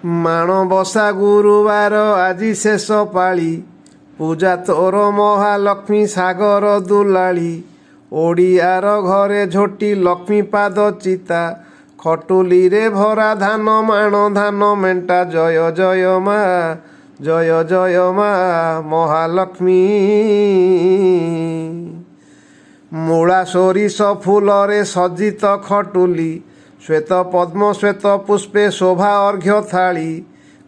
ମାଣବସା ଗୁରୁବାର ଆଜି ଶେଷ ପାଳି, ପୂଜା ତୋର ମହାଲକ୍ଷ୍ମୀ ସାଗର ଦୁଲାଳି। ଓଡ଼ିଆର ଘରେ ଝୋଟି ଲକ୍ଷ୍ମୀ ପାଦ ଚିତା, ଖଟୁଲିରେ ଭରା ଧାନ ମାଣ ଧାନ ମେଣ୍ଟା। ଜୟ ଜୟ ମା, ଜୟ ଜୟ ମା ମହାଲକ୍ଷ୍ମୀ। ମୂଳା ସୋରିଷ ଫୁଲରେ ସଜ୍ଜିତ ଖଟୁଲି, ଶ୍ଵେତ ପଦ୍ମ ଶ୍ଵେତ ପୁଷ୍ପେ ଶୋଭା ଅର୍ଘ୍ୟ ଥାଳି।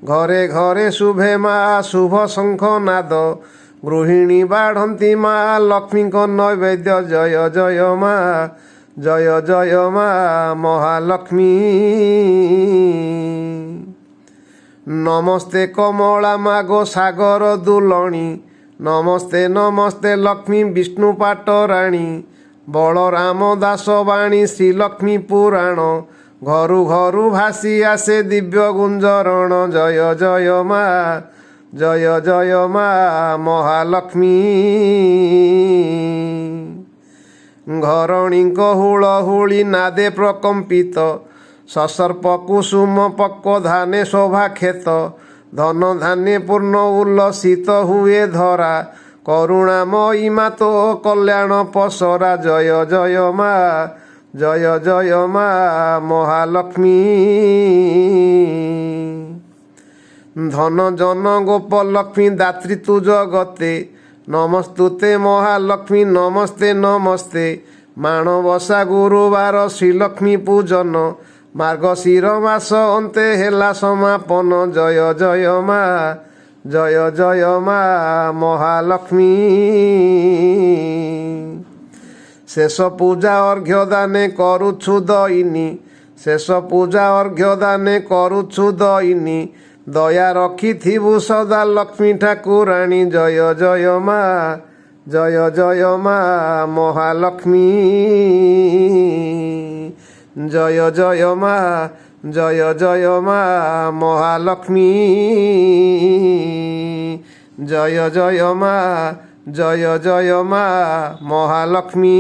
ଘରେ ଘରେ ଶୁଭେ ମା ଶୁଭ ଶଙ୍ଖ ନାଦ, ଗୃହିଣୀ ବାଢ଼ନ୍ତି ମା ଲକ୍ଷ୍ମୀଙ୍କ ନୈବେଦ୍ୟ। ଜୟ ଜୟ ମା, ଜୟ ଜୟ ମା ମହାଲକ୍ଷ୍ମୀ। ନମସ୍ତେ କମଳା ମାଗୋ ସାଗର ଦୁଲଣୀ, ନମସ୍ତେ ନମସ୍ତେ ଲକ୍ଷ୍ମୀ ବିଷ୍ଣୁ ପାଟରାଣୀ। ବଳରାମ ଦାସ ବାଣୀ ଶ୍ରୀଲକ୍ଷ୍ମୀ ପୁରାଣ, ଘରୁ ଘରୁ ଭାସି ଆସେ ଦିବ୍ୟ ଗୁଞ୍ଜରଣ। ଜୟ ଜୟ ମା, ଜୟ ଜୟ ମା ମହାଲକ୍ଷ୍ମୀ। ଘରଣୀଙ୍କ ହୁଳହୁଳି ନାଦେ ପ୍ରକମ୍ପିତ, ସସର୍ପ କୁସୁମ ପକ୍ୱ ଧାନେ ଶୋଭା କ୍ଷେତ। ଧନ ଧାନ୍ୟେ ପୂର୍ଣ୍ଣ ଉଲ୍ଲସିତ ହୁଏ ଧରା, କରୁଣାମୟୀ ମା ତୋ କଲ୍ୟାଣ ପସରା। ଜୟ ଜୟ ମା, ଜୟ ଜୟ ମା ମହାଲକ୍ଷ୍ମୀ। ଧନ ଜନ ଗୋପ ଲକ୍ଷ୍ମୀ ଦାତ୍ରୀ ତୁ ଜଗତେ, ନମସ୍ତୁତେ ମହାଲକ୍ଷ୍ମୀ ନମସ୍ତେ ନମସ୍ତେ। ମାଣବସା ଗୁରୁବାର ଶ୍ରୀଲକ୍ଷ୍ମୀ ପୂଜନ, ମାର୍ଗଶିର ମାସ ଅନ୍ତେ ହେଲା ସମାପନ। ଜୟ ଜୟ ମା, ଜୟ ଜୟ ମା ମହାଲକ୍ଷ୍ମୀ। ଶେଷ ପୂଜା ଅର୍ଘ୍ୟ ଦାନେ କରୁଛୁ ଦଇନି, ଶେଷ ପୂଜା ଅର୍ଘ୍ୟ ଦାନେ କରୁଛୁ ଦଇନି। ଦୟା ରଖିଥିବୁ ସଦା ଲକ୍ଷ୍ମୀ ଠାକୁରାଣୀ। ଜୟ ଜୟ ମା, ଜୟ ଜୟ ମା ମହାଲକ୍ଷ୍ମୀ। ଜୟ ଜୟ ମା, ଜୟ ଜୟ ମା ମହାଲକ୍ଷ୍ମୀ। ଜୟ ଜୟ ମା, ଜୟ ଜୟ ମା ମହାଲକ୍ଷ୍ମୀ।